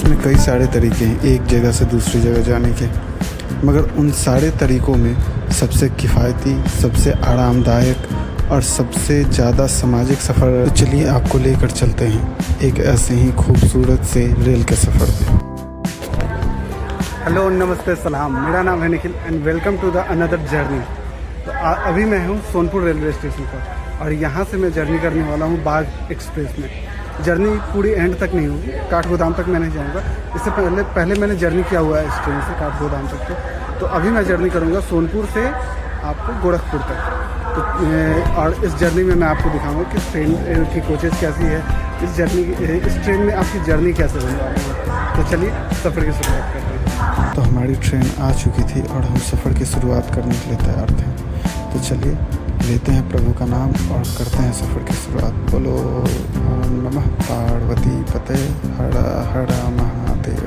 इसमें कई सारे तरीके हैं एक जगह से दूसरी जगह जाने के, मगर उन सारे तरीक़ों में सबसे किफ़ायती, सबसे आरामदायक और सबसे ज़्यादा सामाजिक सफ़र, तो चलिए आपको लेकर चलते हैं एक ऐसे ही खूबसूरत से रेल के सफ़र पे। हेलो, नमस्ते, सलाम। मेरा नाम है Nikhil and welcome to the another journey. तो अभी मैं हूँ सोनपुर रेलवे स्टेशन पर और यहाँ से मैं जर्नी करने वाला हूँ बाघ एक्सप्रेस में। जर्नी पूरी एंड तक नहीं होगी, काठगोदाम तक मैं नहीं जाऊँगा। इससे पहले मैंने जर्नी किया हुआ है इस ट्रेन से काठगोदाम तक के। तो अभी मैं जर्नी करूँगा सोनपुर से आपको गोरखपुर तक। तो और इस जर्नी में मैं आपको दिखाऊँगा कि ट्रेन की कोचेज़ कैसी है, इस ट्रेन में आपकी जर्नी कैसे होने वाली है। तो चलिए सफ़र की शुरुआत करते हैं। तो हमारी ट्रेन आ चुकी थी और हम सफ़र की शुरुआत करने के लिए तैयार थे। तो चलिए लेते हैं प्रभु का नाम और करते हैं सफ़र की शुरुआत। बोलो ओम नमः पार्वती पते हर हर महादेव।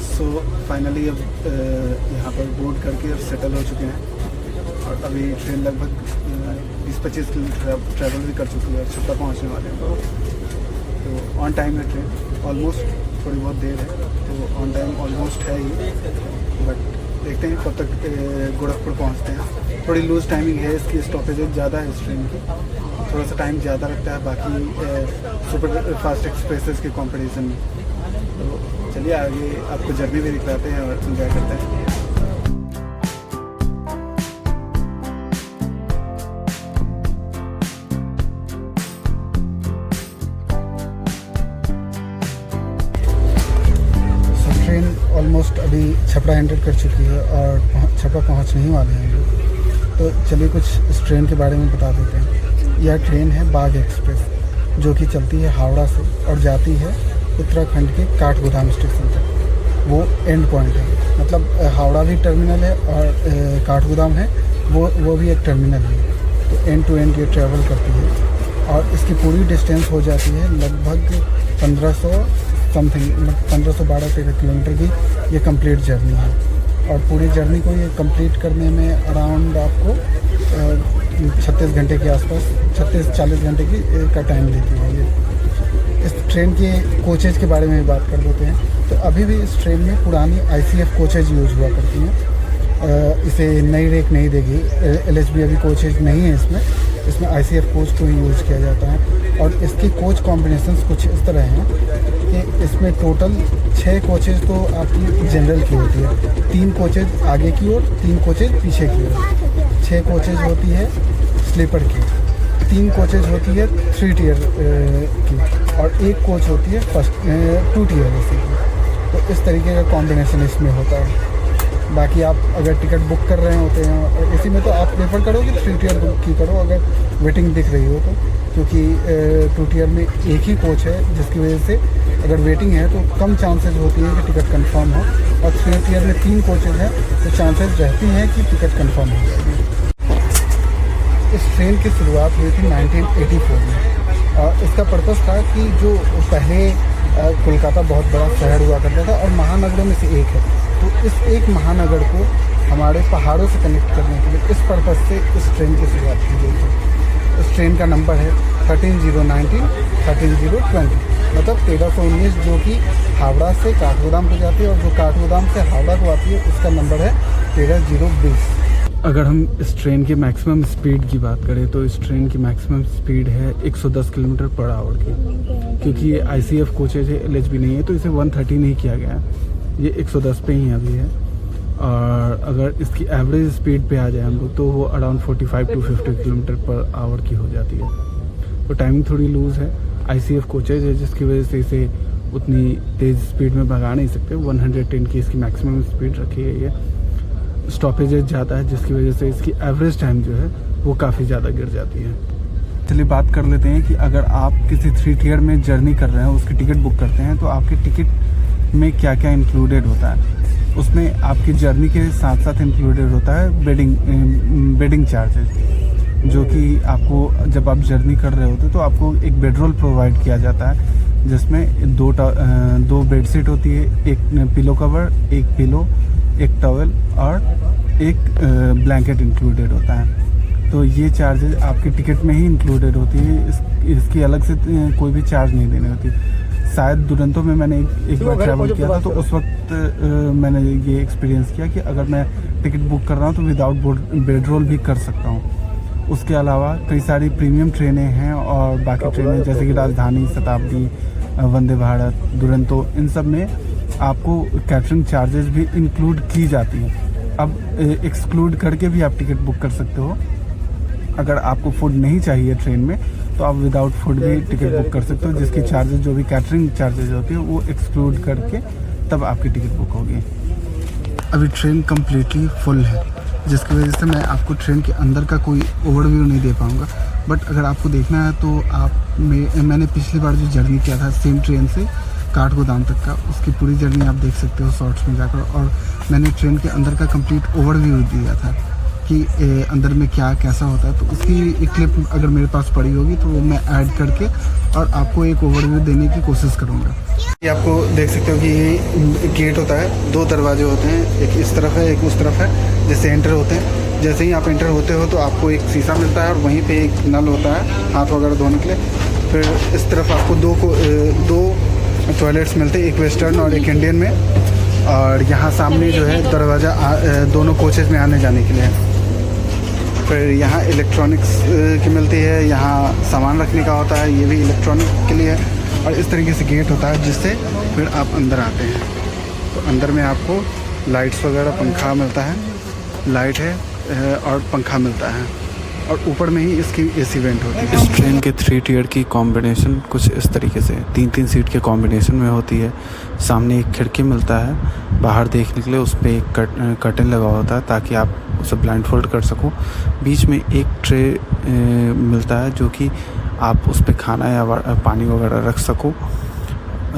सो फाइनली अब यहाँ पर बोर्ड करके सेटल हो चुके हैं और अभी ट्रेन लगभग 20-25 किलोमीटर ट्रैवल भी कर चुकी है। छपरा पहुँचने वाले हैं। तो ऑन टाइम है ट्रेन, ऑलमोस्ट थोड़ी बहुत देर है तो ऑन टाइम ऑलमोस्ट है ही, बट देखते हैं कब तक गोरखपुर पहुंचते हैं। थोड़ी लूज़ टाइमिंग है इसकी, स्टॉपेजेज ज़्यादा है इस ट्रेन की, थोड़ा सा टाइम ज़्यादा लगता है बाकी सुपर फास्ट एक्सप्रेसेस के कंपटीशन में। तो चलिए आगे आपको जर्नी भी दिखाते हैं और एंजॉय करते हैं। ट्रेन ऑलमोस्ट अभी छपरा एंटर कर चुकी है और छपरा पहुंचने ही वाले हैं लोग। तो चलिए कुछ इस ट्रेन के बारे में बता देते हैं। यह ट्रेन है बाघ एक्सप्रेस, जो कि चलती है हावड़ा से और जाती है उत्तराखंड के काठगोदाम स्टेशन तक। वो एंड पॉइंट है, मतलब हावड़ा भी टर्मिनल है और काठगोदाम है वो भी एक टर्मिनल है। तो एंड टू एंड ये ट्रैवल करती है और इसकी पूरी डिस्टेंस हो जाती है लगभग 1500 समथिंग, 1512-13 किलोमीटर की ये कंप्लीट जर्नी है। और पूरी जर्नी को ये कंप्लीट करने में अराउंड आपको 36 घंटे के आसपास, 36-40 घंटे का टाइम लेती है ये। इस ट्रेन के कोचेज के बारे में बात कर देते हैं। तो अभी भी इस ट्रेन में पुरानी ICF कोचेज यूज़ हुआ करती हैं। इसे नई रेक नहीं देगी, LHB अभी कोचेज नहीं है इसमें ICF कोच को ही यूज़ किया जाता है। और इसकी कोच कॉम्बिनेशंस कुछ इस तरह हैं कि इसमें टोटल 6 कोचेज़ तो आपकी जनरल की होती है, 3 कोचेज़ आगे की ओर, 3 कोचेज़ पीछे की ओर, 6 कोचेज़ होती है स्लीपर की, 3 कोचेज़ होती है 3 टियर की और 1 कोच होती है 2 टियर की। तो इस तरीके का कॉम्बिनेशन इसमें होता है। बाकी आप अगर टिकट बुक कर रहे होते हैं इसी में तो आप प्रेफर करो कि 3 टियर की करो अगर वेटिंग दिख रही हो तो, क्योंकि 2 टियर में एक ही कोच है, जिसकी वजह से अगर वेटिंग है तो कम चांसेस होती है कि टिकट कंफर्म हो। और 3 टियर में 3 कोचेज हैं तो चांसेस रहती हैं कि टिकट कंफर्म हो जाएगी। इस ट्रेन की शुरुआत हुई थी 1984 में और इसका पर्पस था कि जो पहले कोलकाता बहुत बड़ा शहर हुआ करता था और महानगरों में से एक है, तो इस एक महानगर को हमारे पहाड़ों से कनेक्ट करने के लिए इस पर्पस से इस ट्रेन की शुरुआत की गई थी। इस ट्रेन का नंबर है 13019 13020, मतलब 1319, जो कि हावड़ा से काठगोदाम को जाती है और जो काठगोदाम से हावड़ा को आती है उसका नंबर है 13020। अगर हम इस ट्रेन की मैक्सिमम स्पीड की बात करें तो इस ट्रेन की मैक्सिमम स्पीड है 110 किलोमीटर पर आवर की, क्योंकि ये ICF कोचेज है, LHB नहीं है, तो इसे 130 नहीं किया गया है, ये 110 पे ही अभी है। और अगर इसकी एवरेज स्पीड पे आ जाए हम लोग तो वो अराउंड 45-50 किलोमीटर पर आवर की हो जाती है। तो टाइमिंग थोड़ी लूज़ है, ICF कोचेज है जिसकी वजह से इसे उतनी तेज़ स्पीड में भगा नहीं सकते। 110 की इसकी मैक्सिमम स्पीड रखी गई है। स्टॉपेजेज ज़्यादा है जिसकी वजह से इसकी एवरेज टाइम जो है वो काफ़ी ज़्यादा गिर जाती है। चलिए बात कर लेते हैं कि अगर आप किसी 3 टियर में जर्नी कर रहे हैं, उसकी टिकट बुक करते हैं, तो आपके टिकट में क्या क्या इंक्लूडेड होता है। उसमें आपकी जर्नी के साथ साथ इंक्लूडेड होता है बेडिंग चार्जेस, जो कि आपको जब आप जर्नी कर रहे होते तो आपको एक बेडरोल प्रोवाइड किया जाता है, जिसमें 2 बेडशीट होती है, एक पिलो कवर, एक पिलो, एक टॉवेल और एक ब्लैंकेट इंक्लूडेड होता है। तो ये चार्जेस आपकी टिकट में ही इंक्लूडेड होती है, इसकी अलग से कोई भी चार्ज नहीं देनी होती। शायद दुरंतो में मैंने एक बार ट्रैवल किया था, तो उस वक्त मैंने ये एक्सपीरियंस किया कि अगर मैं टिकट बुक कर रहा हूँ तो विदाउट बेडरोल भी कर सकता हूँ। उसके अलावा कई सारी प्रीमियम ट्रेनें हैं और बाकी ट्रेनें जैसे कि राजधानी, शताब्दी, वंदे भारत, दुरंतो, इन सब में आपको कैटरिंग चार्जेस भी इंक्लूड की जाती हैं। अब एक्सक्लूड करके भी आप टिकट बुक कर सकते हो। अगर आपको फूड नहीं चाहिए ट्रेन में तो आप विदाउट फूड भी टिकट बुक कर सकते हो, जिसकी चार्जेस जो भी कैटरिंग चार्जेस होती है वो एक्सक्लूड करके तब आपकी टिकट बुक होगी। अभी ट्रेन कम्प्लीटली फुल है, जिसकी वजह से मैं आपको ट्रेन के अंदर का कोई ओवरव्यू नहीं दे पाऊँगा। बट अगर आपको देखना है तो मैंने पिछली बार जो जर्नी किया था सेम ट्रेन से काठगोदाम तक का, उसकी पूरी जर्नी आप देख सकते हो शॉर्ट्स में जाकर। और मैंने ट्रेन के अंदर का कंप्लीट ओवरव्यू दिया था कि अंदर में क्या कैसा होता है। तो उसकी एक क्लिप अगर मेरे पास पड़ी होगी तो वो मैं ऐड करके और आपको एक ओवरव्यू देने की कोशिश करूँगा। ये आपको देख सकते हो कि ये गेट होता है, 2 दरवाजे होते हैं, एक इस तरफ है एक उस तरफ है। जैसे एंटर होते हैं, जैसे ही आप एंटर होते हो तो आपको एक शीशा मिलता है और वहीं पे एक नल होता है हाथ वगैरह धोने के लिए। फिर इस तरफ आपको दो टॉयलेट्स मिलते हैं, एक वेस्टर्न और एक इंडियन में। और यहाँ सामने जो है दरवाज़ा दोनों कोचेज़ में आने जाने के लिए है। फिर यहाँ इलेक्ट्रॉनिक्स की मिलती है, यहाँ सामान रखने का होता है, ये भी इलेक्ट्रॉनिक के लिए है। और इस तरीके से गेट होता है जिससे फिर आप अंदर आते हैं। तो अंदर में आपको लाइट्स वगैरह, पंखा मिलता है, लाइट है और पंखा मिलता है। और ऊपर में ही इसकी एसी वेंट होती है। इस ट्रेन के 3 टियर की कॉम्बिनेशन कुछ इस तरीके से 3-3 सीट के कॉम्बिनेशन में होती है। सामने एक खिड़की मिलता है बाहर देखने के लिए, उस पर एक कर्टन लगा होता है ताकि आप उसे ब्लाइंड फोल्ड कर सको। बीच में एक ट्रे मिलता है जो कि आप उस पर खाना या पानी वगैरह रख सको।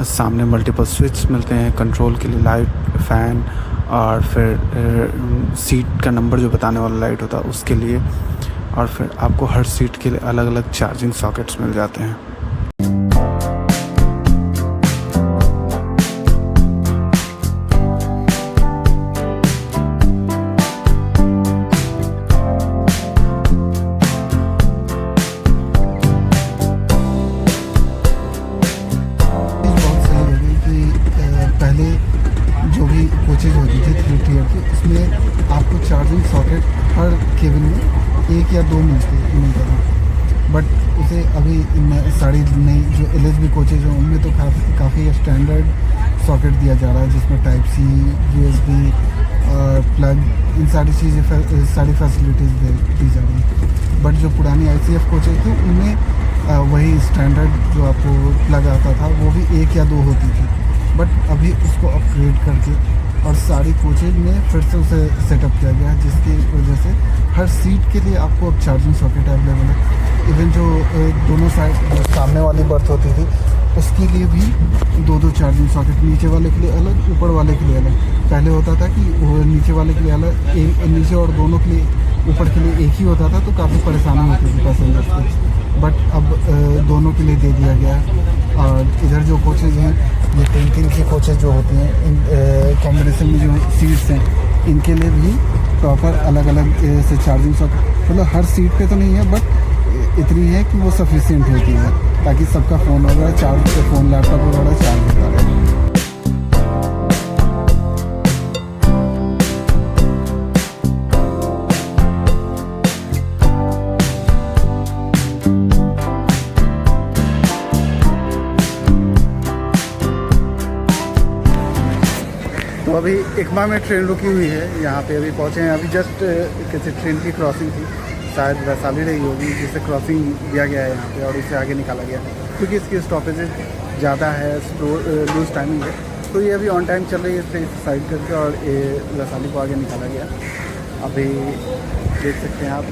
सामने मल्टीपल स्विच मिलते हैं कंट्रोल के लिए, लाइट, फ़ैन और फिर सीट का नंबर जो बताने वाला लाइट होता है उसके लिए। और फिर आपको हर सीट के लिए अलग अलग चार्जिंग सॉकेट्स मिल जाते हैं। पहले जो भी कोचेज होती थी 3 टियर की, उसमें आपको चार्जिंग सॉकेट हर केबिन में 1 या 2 मिलता था। बट उसे अभी सारी नई जो LHB कोचेज हैं उनमें तो काफ़ी स्टैंडर्ड सॉकेट दिया जा रहा है, जिसमें टाइप C, USB और प्लग, इन सारी चीज़ें सारी फैसिलिटीज़ दी जा रही हैं। बट जो पुरानी ICF कोचेज थी उनमें वही स्टैंडर्ड जो आपको प्लग आता था वो भी 1 या 2 होती थी। बट अभी उसको अपग्रेड करके और सारी कोचेज में फिर से उसे सेटअप किया गया है, जिसकी वजह से हर सीट के लिए आपको अब चार्जिंग सॉकेट अवेलेबल है। इवन जो दोनों साइड जो सामने वाली बर्थ होती थी उसके लिए भी 2-2 चार्जिंग सॉकेट, नीचे वाले के लिए अलग, ऊपर वाले के लिए अलग। पहले होता था कि वो नीचे वाले के लिए अलग, नीचे और दोनों के लिए, ऊपर के लिए एक ही होता था, तो काफ़ी परेशानी होती थी पैसेंजर्स को। बट अब दोनों के लिए दे दिया गया है। और इधर जो कोचेज़ हैं, ये 3-3 की कोचेज़ जो होती हैं, इन कॉम्बिनेशन में जो सीट्स हैं इनके लिए भी प्रॉपर अलग अलग से चार्जिंग सॉकेट, मतलब हर सीट पे तो नहीं है बट इतनी है कि वो सफिशिएंट होती है ताकि सबका फ़ोन वगैरह चार्ज, फ़ोन लैपटॉप वगैरह चार्ज होता रहे। तो अभी इकमा में ट्रेन रुकी हुई है, यहाँ पे अभी पहुँचे हैं। अभी जस्ट किसी ट्रेन की क्रॉसिंग थी, शायद वैशाली रही होगी, जिसे क्रॉसिंग दिया गया है यहाँ पे और इसे आगे निकाला गया क्योंकि इसकी स्टॉपेजेज ज़्यादा है, लूज टाइमिंग है। तो ये अभी ऑन टाइम चल रही है, इसे साइड करके और ये वैशाली को आगे निकाला गया। अभी देख सकते हैं आप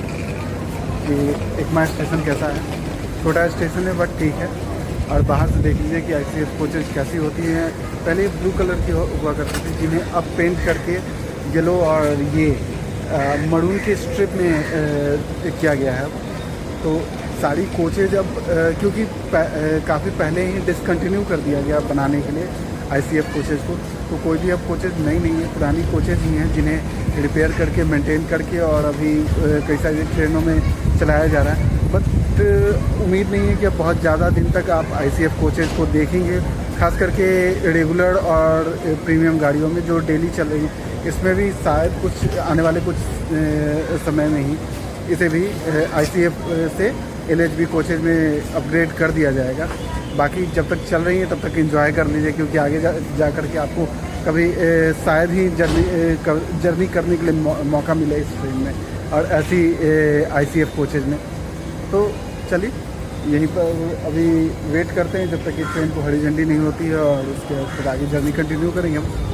कि इकमा स्टेशन कैसा है, छोटा स्टेशन है बट ठीक है। और बाहर से देख लीजिए कि ICF कोचेज कैसी होती हैं। पहले ब्लू कलर की हुआ करती थी, जिन्हें अब पेंट करके येलो और ये मरून के स्ट्रिप में किया गया है। तो सारी कोचेज अब क्योंकि काफ़ी पहले ही डिसकंटिन्यू कर दिया गया बनाने के लिए ICF कोचेज को, तो कोई भी अब कोचेज नई नहीं है, पुरानी कोचेज ही हैं जिन्हें रिपेयर करके मेंटेन करके और अभी कई सारी ट्रेनों में चलाया जा रहा है। बट उम्मीद नहीं है कि अब बहुत ज़्यादा दिन तक आप ICF कोचेज को देखेंगे, खास करके रेगुलर और प्रीमियम गाड़ियों में जो डेली चल रही हैं, इसमें भी शायद कुछ आने वाले कुछ समय में ही इसे भी ICF से LHB कोचेज में अपग्रेड कर दिया जाएगा। बाकी जब तक चल रही है तब तक एंजॉय कर लीजिए, क्योंकि आगे जा कर के आपको कभी शायद ही जर्नी करने के लिए मौका मिले इस ट्रेन में और ऐसी ICF कोचेज में। तो चलिए यहीं पर अभी वेट करते हैं जब तक कि ट्रेन को हरी झंडी नहीं होती है, और उसके बाद आगे जर्नी कंटिन्यू करेंगे हम।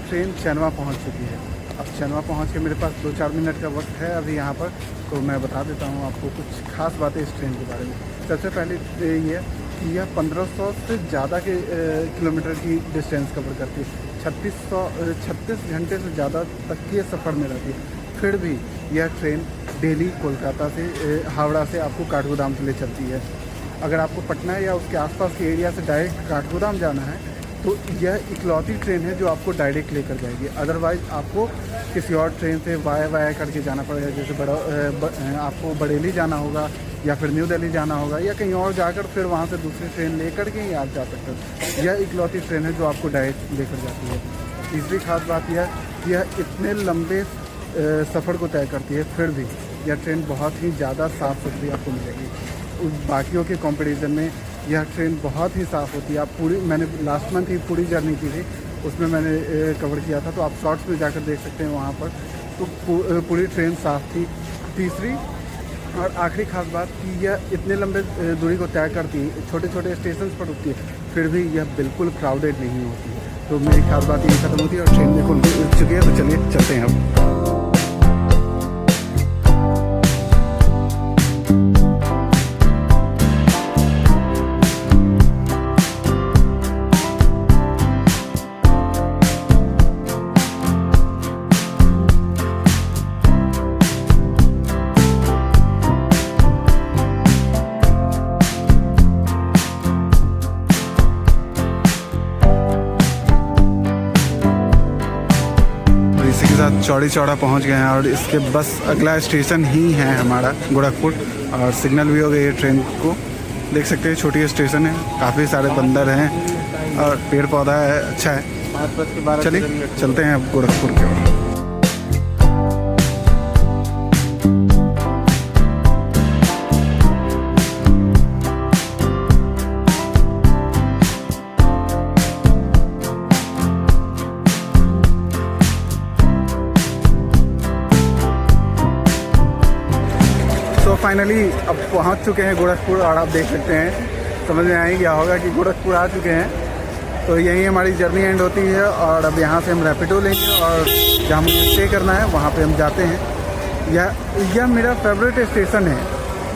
ट्रेन चैनवा पहुंच चुकी है। अब चैनवा पहुंच के मेरे पास 2-4 मिनट का वक्त है अभी यहाँ पर, तो मैं बता देता हूँ आपको कुछ खास बातें इस ट्रेन के बारे में। सबसे पहले ये कि यह 1500 से ज़्यादा के किलोमीटर की डिस्टेंस कवर करती है। 36 घंटे से ज़्यादा तक के सफ़र में रहती है। फिर भी यह ट्रेन डेली कोलकाता से हावड़ा से आपको काठगोदाम के लिए चलती है। अगर आपको पटना या उसके आसपास के एरिया से डायरेक्ट काठगोदाम जाना है तो यह इकलौती ट्रेन है जो आपको डायरेक्ट लेकर जाएगी। अदरवाइज़ आपको किसी और ट्रेन से वाया करके जाना पड़ेगा, जैसे आपको बरेली जाना होगा या फिर न्यू दिल्ली जाना होगा या कहीं और जाकर फिर वहाँ से दूसरी ट्रेन लेकर के ही आप जा सकते हो। यह इकलौती ट्रेन है जो आपको डायरेक्ट लेकर जाती है। तीसरी खास बात यह इतने लंबे सफ़र को तय करती है, फिर भी यह ट्रेन बहुत ही ज़्यादा साफ़ सुथरी आपको मिलेगी। बाकियों के कंपैरिजन में यह ट्रेन बहुत ही साफ़ होती है। आप मैंने लास्ट मंथ ही पूरी जर्नी की थी, उसमें मैंने कवर किया था, तो आप शॉर्ट्स में जाकर देख सकते हैं वहाँ पर। तो पूरी ट्रेन साफ़ थी। तीसरी और आखिरी खास बात कि यह इतने लंबे दूरी को तय करती है, छोटे छोटे स्टेशन पर रुकती है, फिर भी यह बिल्कुल क्राउडेड नहीं होती। तो मेरी खास बात यही ख़त्म होती है और ट्रेन देखो रुक चुकी है। तो चलिए चलते हैं अब। इसी के साथ चौड़ी चौड़ा पहुंच गए हैं और इसके बस अगला स्टेशन ही है हमारा गोरखपुर, और सिग्नल भी हो गई है ट्रेन को। देख सकते हैं छोटी स्टेशन है, काफ़ी सारे बंदर हैं और पेड़ पौधा है, अच्छा है। चलिए चलते हैं अब गोरखपुर की ओर। फाइनली अब पहुंच चुके हैं गोरखपुर, और आप देख सकते हैं समझ में आ ही गया होगा कि गोरखपुर आ चुके हैं। तो यहीं हमारी जर्नी एंड होती है, और अब यहाँ से हम रैपिडो लेंगे और जहाँ मुझे स्टे करना है वहाँ पे हम जाते हैं। यह मेरा फेवरेट स्टेशन है,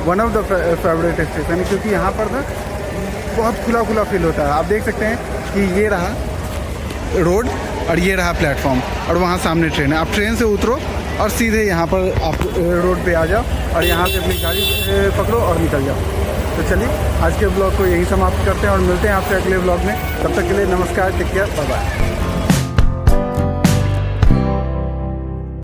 one of the favourite station है, क्योंकि यहाँ पर ना बहुत खुला खुला फील होता है। आप देख सकते हैं कि ये रहा रोड और ये रहा प्लेटफॉर्म, और वहाँ सामने ट्रेन है। आप ट्रेन से उतरो और सीधे यहाँ पर आप रोड पे आ जाओ और यहाँ से अपनी गाड़ी पकड़ो और निकल जाओ। तो चलिए आज के ब्लॉग को यहीं समाप्त करते हैं और मिलते हैं आपसे अगले ब्लॉग में। तब तक के लिए नमस्कार, टेक केयर, बाय बाय।